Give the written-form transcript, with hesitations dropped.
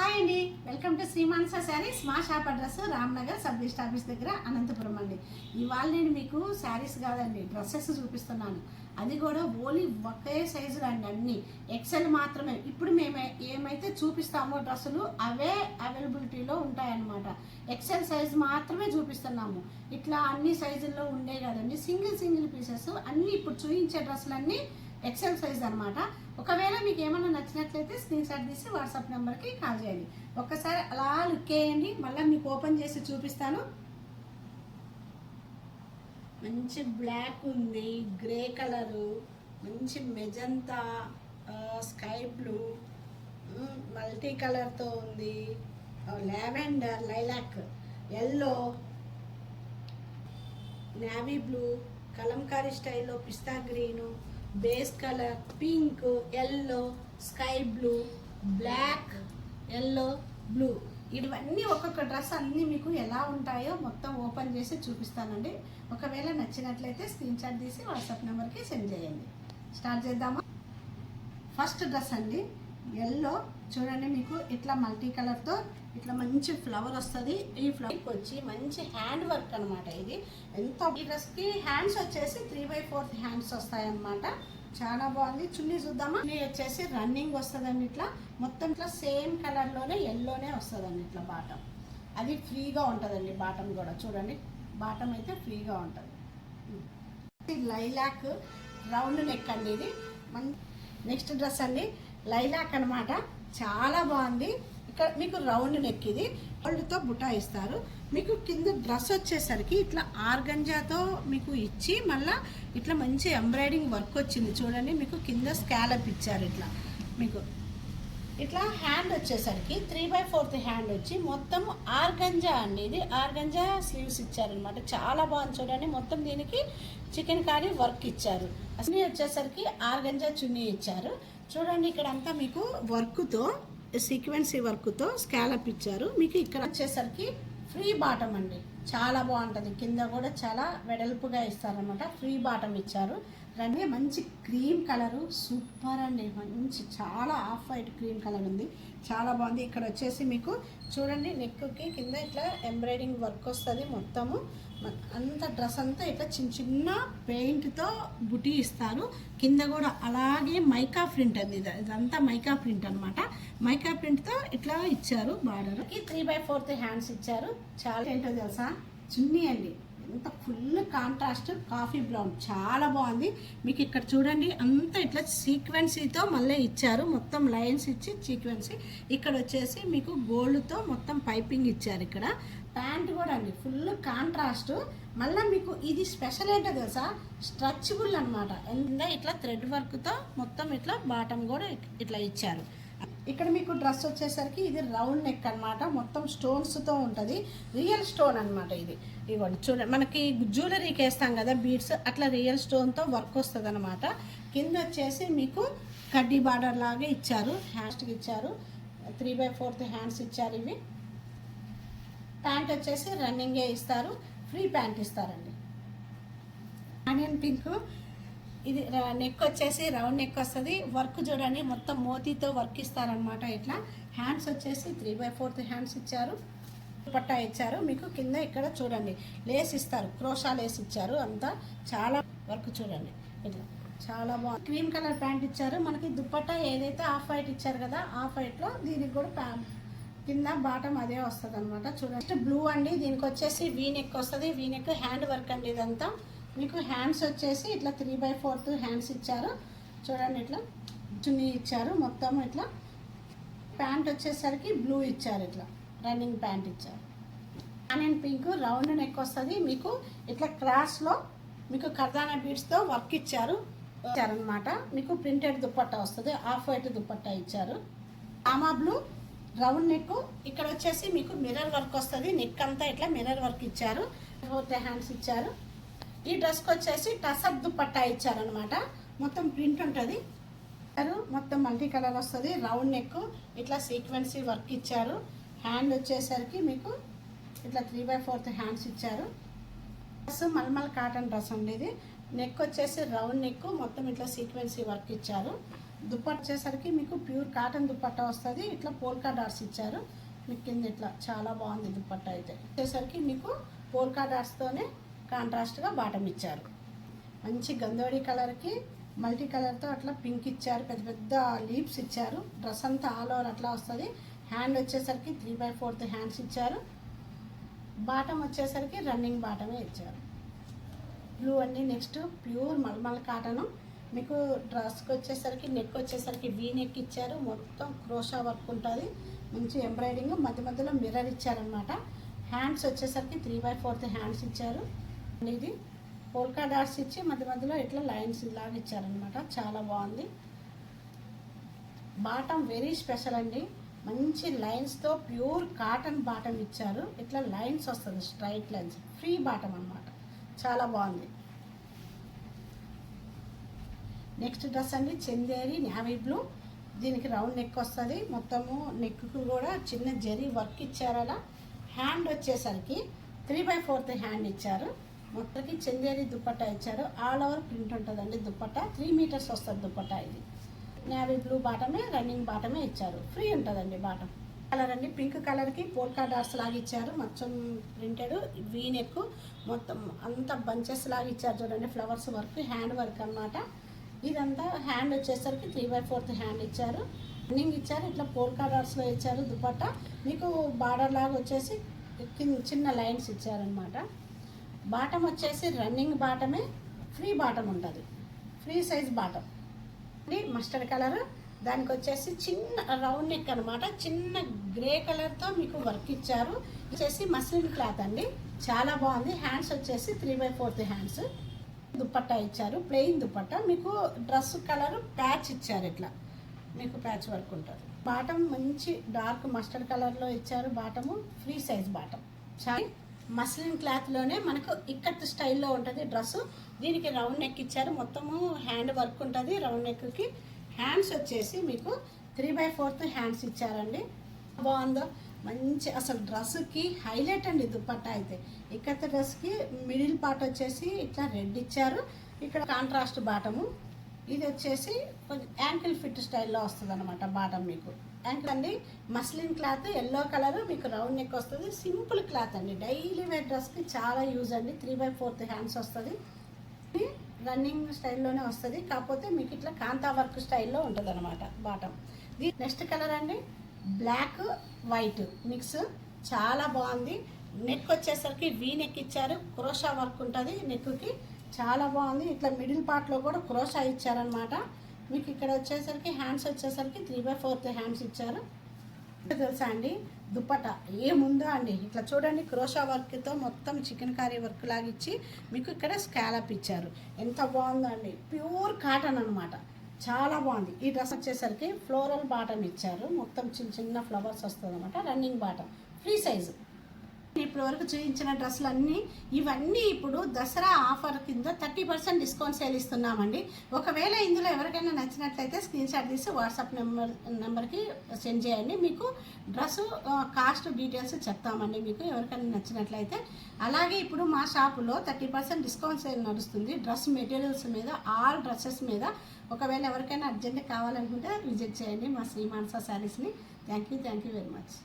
Hi అండి, welcome to శ్రీమానస saris. మా shop address Ramnagar sub register office దగ్గర అనంతపురం అండి. ఇవాళ నేను మీకు శారీస్ కాదండి, డ్రెస్సెస్ చూపిస్తున్నాను. అది కూడా ఓన్లీ ఒకే సైజులో అండి, అన్నీ ఎక్సెల్ మాత్రమే. ఇప్పుడు మేము ఏమైతే చూపిస్తామో డ్రెస్సులు అవే అవైలబిలిటీలో ఉంటాయన్నమాట. ఎక్సెల్ సైజు మాత్రమే చూపిస్తున్నాము. ఇట్లా అన్ని సైజుల్లో ఉండే కదండి, సింగిల్ పీసెస్ అన్నీ. ఇప్పుడు చూపించే డ్రెస్సులన్నీ ఎక్సెల్ సైజ్ అనమాట. ఒకవేళ మీకు ఏమైనా నచ్చినట్లయితే స్క్రీన్ షాట్ తీసి వాట్సాప్ నెంబర్కి కాల్ చేయండి. ఒక్కసారి అలా లుక్ వేయండి, మళ్ళీ మీకు ఓపెన్ చేసి చూపిస్తాను. మంచి బ్లాక్ ఉంది, గ్రే కలరు, మంచి మెజంతా, స్కై బ్లూ, మల్టీ కలర్తో ఉంది, lavender, lilac, yellow, navy blue, Kalamkari స్టైల్లో పిస్తా green, base colour, pink, yellow, sky blue, black, yellow, blue, ఇవన్నీ ఒక్కొక్క డ్రెస్ అన్నీ మీకు ఎలా ఉంటాయో మొత్తం ఓపెన్ చేసి చూపిస్తానండి. ఒకవేళ నచ్చినట్లయితే స్క్రీన్ షాట్ తీసి వాట్సాప్ నెంబర్కి సెండ్ చేయండి. స్టార్ట్ చేద్దామా? ఫస్ట్ డ్రెస్ అండి, ఎల్లో. చూడండి, మీకు ఇట్లా మల్టీ కలర్తో ఇట్లా మంచి ఫ్లవర్ వస్తుంది. ఈ ఫ్లవర్కి వచ్చి మంచి హ్యాండ్ వర్క్ అనమాట. ఇది ఎంత, ఈ డ్రెస్కి హ్యాండ్స్ వచ్చేసి 3/4 హ్యాండ్స్ వస్తాయన్నమాట. చాలా బాగుంది. చున్నీ చూద్దామా? చున్నీ వచ్చేసి రన్నింగ్ వస్తుందండి. ఇట్లా మొత్తం ఇట్లా సేమ్ కలర్లోనే ఎల్లోనే వస్తుందండి. ఇట్లా బాటమ్ అది ఫ్రీగా ఉంటుందండి. బాటమ్ కూడా చూడండి, బాటమ్ అయితే ఫ్రీగా ఉంటుంది. లైలాక్ రౌండ్ నెక్ అండి ఇది. నెక్స్ట్ డ్రెస్ అండి, లైలాక్ అనమాట. చాలా బాగుంది. ఇక్కడ మీకు రౌండ్ నెక్, ఇది గోల్డ్తో బుటా ఇస్తారు. మీకు కింద డ్రెస్ వచ్చేసరికి ఇట్లా ఆర్గంజాతో మీకు ఇచ్చి మళ్ళీ ఇట్లా మంచి ఎంబ్రాయిడింగ్ వర్క్ వచ్చింది. చూడండి, మీకు కింద స్కాలప్ ఇచ్చారు. ఇట్లా మీకు ఇట్లా హ్యాండ్ వచ్చేసరికి 3/4 హ్యాండ్ వచ్చి మొత్తం ఆర్గంజా అండి. ఇది ఆర్గంజా స్లీవ్స్ ఇచ్చారనమాట. చాలా బాగుంది. చూడండి, మొత్తం దీనికి చికెన్ కారీ వర్క్ ఇచ్చారు. చున్నీ వచ్చేసరికి ఆర్గంజా చున్నీ ఇచ్చారు. చూడండి, ఇక్కడ అంతా మీకు వర్క్తో, సీక్వెన్సీ వర్క్తో స్కాలప్ ఇచ్చారు. మీకు ఇక్కడ వచ్చేసరికి ఫ్రీ బాటమ్ అండి. చాలా బాగుంటుంది. కింద కూడా చాలా వెడల్పుగా ఇస్తారనమాట. ఫ్రీ బాటమ్ ఇచ్చారు. రండి, మంచి క్రీమ్ కలరు, సూపర్ అండి. మంచి చాలా ఆఫ్ వైట్ క్రీమ్ కలర్ ఉంది. చాలా బాగుంది. ఇక్కడ వచ్చేసి మీకు చూడండి, నెక్కి కింద ఇట్లా ఎంబ్రాయిడింగ్ వర్క్ వస్తుంది. మొత్తము అంత డ్రెస్ అంతా ఇట్లా చిన్న పెయింట్తో బుటీ ఇస్తారు. కింద కూడా అలాగే మైకా ప్రింట్ అండి. ఇదంతా మైకా ప్రింట్ అనమాట. మైకా ప్రింట్తో ఇట్లా ఇచ్చారు. బార్డర్కి 3/4 హ్యాండ్స్ ఇచ్చారు. చాలా ఏంటో తెలుసా, చున్నీ అండి. ఎంత ఫుల్ కాంట్రాస్ట్ కాఫీ బ్రౌన్, చాలా బాగుంది. మీకు ఇక్కడ చూడండి, అంతా ఇట్లా సీక్వెన్సీతో మళ్ళీ ఇచ్చారు. మొత్తం లైన్స్ ఇచ్చి సీక్వెన్సీ. ఇక్కడ వచ్చేసి మీకు గోల్డ్తో మొత్తం పైపింగ్ ఇచ్చారు. ఇక్కడ ప్యాంట్ కూడా అండి ఫుల్ కాంట్రాస్ట్. మళ్ళీ మీకు ఇది స్పెషల్ ఏంటో తెలుసా, స్ట్రెచబుల్ అనమాట. ఎంత ఇట్లా థ్రెడ్ వర్క్తో మొత్తం ఇట్లా బాటమ్ కూడా ఇట్లా ఇచ్చారు. ఇక్కడ మీకు డ్రెస్ వచ్చేసరికి ఇది రౌండ్ నెక్ అనమాట. మొత్తం స్టోన్స్తో ఉంటుంది. రియల్ స్టోన్ అనమాట ఇది. ఇవ్వండి చూడండి, మనకి జ్యువెలరీకి వేస్తాం కదా బీడ్స్, అట్లా రియల్ స్టోన్తో వర్క్ వస్తుంది అనమాట. కింద వచ్చేసి మీకు కడ్డీ బార్డర్ లాగా ఇచ్చారు. హ్యాండ్స్కి ఇచ్చారు. 3/4 హ్యాండ్స్ ఇచ్చారు. ఇవి ప్యాంట్ వచ్చేసి రన్నింగే ఇస్తారు. ఫ్రీ ప్యాంట్ ఇస్తారండి. ఆనియన్ పింక్, ఇది నెక్ వచ్చేసి రౌండ్ నెక్ వస్తుంది. వర్క్ చూడండి, మొత్తం మోతీతో వర్క్ ఇస్తారనమాట. ఇట్లా హ్యాండ్స్ వచ్చేసి 3/4 హ్యాండ్స్ ఇచ్చారు. దుపట్టా ఇచ్చారు. మీకు కింద ఇక్కడ చూడండి లేస్ ఇస్తారు, క్రోషా లేస్ ఇచ్చారు. అంతా చాలా వర్క్ చూడండి. ఇట్లా చాలా బాగుంది. క్రీమ్ కలర్ ప్యాంట్ ఇచ్చారు. మనకి దుపట్టా ఏదైతే ఆఫ్ వైట్ ఇచ్చారు కదా, ఆఫ్ వైట్లో దీనికి కూడా ప్యాంట్ కింద బాటమ్ అదే వస్తుంది అనమాట. చూడండి, బ్లూ అండి. దీనికి వచ్చేసి వీ నెక్ వస్తుంది. వీ నెక్ హ్యాండ్ వర్క్ అండి. ఇదంతా మీకు హ్యాండ్స్ వచ్చేసి ఇట్లా 3/4 హ్యాండ్స్ ఇచ్చారు. చూడండి, ఇట్లా చున్నీ ఇచ్చారు. మొత్తం ఇట్లా ప్యాంట్ వచ్చేసరికి బ్లూ ఇచ్చారు. ఇట్లా రన్నింగ్ ప్యాంట్ ఇచ్చారు. ఆనియన్ పింక్ రౌండ్ నెక్ వస్తుంది. మీకు ఇట్లా క్రాస్లో మీకు కర్దానా బీడ్స్తో వర్క్ ఇచ్చారనమాట. మీకు ప్రింటెడ్ దుపట్టా వస్తుంది. ఆఫ్ వైట్ దుపట్టా ఇచ్చారు. ఆమా బ్లూ రౌండ్ నెక్. ఇక్కడ వచ్చేసి మీకు మిర్రర్ వర్క్ వస్తుంది. నెక్ అంతా ఇట్లా మిర్రర్ వర్క్ ఇచ్చారు. 4 హ్యాండ్స్ ఇచ్చారు. ఈ డ్రెస్కి వచ్చేసి టసప్ దుపట్టా ఇచ్చారనమాట. మొత్తం ప్రింట్ ఉంటుంది. మొత్తం మల్టీ కలర్ వస్తుంది. రౌండ్ నెక్, ఇట్లా సీక్వెన్సీ వర్క్ ఇచ్చారు. హ్యాండ్ వచ్చేసరికి మీకు ఇట్లా 3/4 హ్యాండ్స్ ఇచ్చారు. డ్రెస్ మల్మల్ కాటన్ డ్రెస్ అండి ఇది. నెక్ వచ్చేసి రౌండ్ నెక్, మొత్తం ఇట్లా సీక్వెన్సీ వర్క్ ఇచ్చారు. దుప్పట్ట వచ్చేసరికి మీకు ప్యూర్ కాటన్ దుప్పట్ట వస్తుంది. ఇట్లా పోల్కా డాట్స్ ఇచ్చారు మీకు కింద. ఇట్లా చాలా బాగుంది దుప్పట్ట అయితే. వచ్చేసరికి మీకు పోల్కా డాట్స్తోనే కాంట్రాస్ట్గా బాటమ్ ఇచ్చారు. మంచి గంధోడి కలర్కి మల్టీ కలర్తో అట్లా పింక్ ఇచ్చారు. పెద్ద పెద్ద లీవ్స్ ఇచ్చారు. డ్రెస్ అంతా ఆల్ ఓవర్ అట్లా వస్తుంది. హ్యాండ్ వచ్చేసరికి 3/4 హ్యాండ్స్ ఇచ్చారు. బాటమ్ వచ్చేసరికి రన్నింగ్ బాటమే ఇచ్చారు. బ్లూ అండి. నెక్స్ట్ ప్యూర్ మల్మల్ కాటను. మీకు డ్రెస్కి వచ్చేసరికి నెక్ వచ్చేసరికి వీ నెక్ ఇచ్చారు. మొత్తం క్రోషా వర్క్ ఉంటుంది. మంచి ఎంబ్రాయిడింగ్, మధ్య మధ్యలో మిర్రర్ ఇచ్చారనమాట. హ్యాండ్స్ వచ్చేసరికి 3/4 హ్యాండ్స్ ఇచ్చారు. ఇది పోల్కా డాట్స్ ఇచ్చి మధ్య మధ్యలో ఇట్లా లైన్స్ ఇలాగ ఇచ్చారనమాట. చాలా బాగుంది. బాటమ్ వెరీ స్పెషల్ అండి. మంచి లైన్స్తో ప్యూర్ కాటన్ బాటమ్ ఇచ్చారు. ఇట్లా లైన్స్ వస్తుంది, స్ట్రైట్ లైన్స్, ఫ్రీ బాటమ్ అనమాట. చాలా బాగుంది. నెక్స్ట్ డ్రెస్ అండి చందేరి నేవీ బ్లూ. దీనికి రౌండ్ నెక్ వస్తుంది. మొత్తము నెక్కు కూడా చిన్న జరీ వర్క్ ఇచ్చారు. అలా హ్యాండ్ వచ్చేసరికి 3/4 హ్యాండ్ ఇచ్చారు. మొత్తకి చందేరి దుప్పట్టా ఇచ్చారు. ఆల్ ఓవర్ ప్రింట్ ఉంటుందండి దుప్పట్టా. 3 మీటర్స్ వస్తుంది దుప్పట్టా. ఇది నేవీ బ్లూ బాటమే, రన్నింగ్ బాటమే ఇచ్చారు. ఫ్రీ ఉంటుందండి బాటమ్. కలర్ అండి పింక్ కలర్కి పోల్కా డాట్స్ లాగా ఇచ్చారు. మొత్తం ప్రింటెడ్ వీ నెక్, మొత్తం అంతా బంచెస్ లాగా ఇచ్చారు చూడండి. ఫ్లవర్స్ వర్క్, హ్యాండ్ వర్క్ అన్నమాట. ఇదంతా హ్యాండ్ వచ్చేసరికి 3/4 హ్యాండ్ ఇచ్చారు. రన్నింగ్ ఇచ్చారు. ఇట్లా పోల్కా డాట్స్లో ఇచ్చారు దుపట్టా. మీకు బార్డర్ లాగా వచ్చేసి చిన్న లైన్స్ ఇచ్చారనమాట. బాటమ్ వచ్చేసి రన్నింగ్ బాటమే, ఫ్రీ బాటమ్ ఉంటుంది. Free size bottom. Mustard colour. దానికి వచ్చేసి చిన్న రౌండ్ నెక్ అనమాట. చిన్న గ్రే కలర్తో మీకు వర్క్ ఇచ్చారు. వచ్చేసి మస్లిన్ క్లాత్ అండి. చాలా బాగుంది. హ్యాండ్స్ వచ్చేసి 3/4 హ్యాండ్స్. దుప్పట్టా ఇచ్చారు, ప్లెయిన్ దుప్పట్టా. మీకు డ్రెస్ కలర్ ప్యాచ్ ఇచ్చారు. ఇట్లా మీకు ప్యాచ్ వర్క్ ఉంటుంది. బాటమ్ మంచి డార్క్ మస్టర్డ్ కలర్లో ఇచ్చారు. Bottom free size bottom. చాలా మస్లిన్ క్లాత్లోనే మనకు ఇక్కత్ స్టైల్లో ఉంటుంది డ్రెస్సు. దీనికి రౌండ్ నెక్ ఇచ్చారు. మొత్తము హ్యాండ్ వర్క్ ఉంటుంది రౌండ్ నెక్కి. హ్యాండ్స్ వచ్చేసి మీకు 3/4 హ్యాండ్స్ ఇచ్చారండి. బాగుందో మంచి, అసలు డ్రెస్కి హైలైట్ అండి దుప్పట్టా అయితే. ఇక్కత డ్రెస్కి మిడిల్ పార్ట్ వచ్చేసి ఇట్లా రెడ్ ఇచ్చారు. ఇక్కడ కాంట్రాస్ట్ బాటము. ఇది వచ్చేసి కొంచెం యాంకిల్ ఫిట్ స్టైల్లో వస్తుంది అనమాట బాటమ్. మీకు యాంకిల్ అండి మస్లిన్ క్లాత్, ఎల్లో కలర్, మీకు రౌండ్ నెక్ వస్తుంది. సింపుల్ క్లాత్ అండి. డైలీ వేర్ డ్రెస్కి చాలా యూజ్ అండి. 3/4 హ్యాండ్స్ వస్తుంది. రన్నింగ్ స్టైల్లోనే వస్తుంది. కాకపోతే మీకు ఇట్లా కాంతా వర్క్ స్టైల్లో ఉంటుంది అనమాట బాటమ్. నెక్స్ట్ కలర్ అండి బ్లాక్ వైట్ మిక్స్. చాలా బాగుంది. నెక్ వచ్చేసరికి వీ నెక్ ఇచ్చారు. క్రోషా వర్క్ ఉంటుంది నెక్కి. చాలా బాగుంది. ఇట్లా మిడిల్ పార్ట్లో కూడా క్రోషా ఇచ్చారనమాట. మీకు ఇక్కడ వచ్చేసరికి హ్యాండ్స్ వచ్చేసరికి 3/4 హ్యాండ్స్ ఇచ్చారు. తెలుసా అండి దుప్పట్టా ఏముందో అండి. ఇట్లా చూడండి, క్రోషా వర్క్తో మొత్తం చికెన్ కర్రీ వర్క్ లాగా ఇచ్చి మీకు ఇక్కడ స్కాలప్ ఇచ్చారు. ఎంత బాగుందో అండి. ప్యూర్ కాటన్ అనమాట. చాలా బాగుంది. ఈ డ్రెస్ వచ్చేసరికి ఫ్లోరల్ బాటమ్ ఇచ్చారు. మొత్తం చిన్న చిన్న ఫ్లవర్స్ వస్తుంది అనమాట. Running bottom, free size. ఇప్పటి వరకు చూపించిన డ్రెస్సులు అన్నీ ఇవన్నీ ఇప్పుడు దసరా ఆఫర్ కింద 30% డిస్కౌంట్ సేల్ ఇస్తున్నామండి. ఒకవేళ ఇందులో ఎవరికైనా నచ్చినట్లయితే స్క్రీన్ షాట్ తీసి వాట్సాప్ నెంబర్కి సెండ్ చేయండి. మీకు డ్రెస్సు కాస్ట్ డీటెయిల్స్ చెప్తామండి మీకు ఎవరికైనా నచ్చినట్లయితే. అలాగే ఇప్పుడు మా షాపులో 30% డిస్కౌంట్ సేల్ నడుస్తుంది డ్రెస్ మెటీరియల్స్ మీద, ఆల్ డ్రెస్సెస్ మీద. ఒకవేళ ఎవరికైనా అర్జెంట్ కావాలనుకుంటే విజిట్ చేయండి మా శ్రీ మానస శారీస్ని. Thank you very much.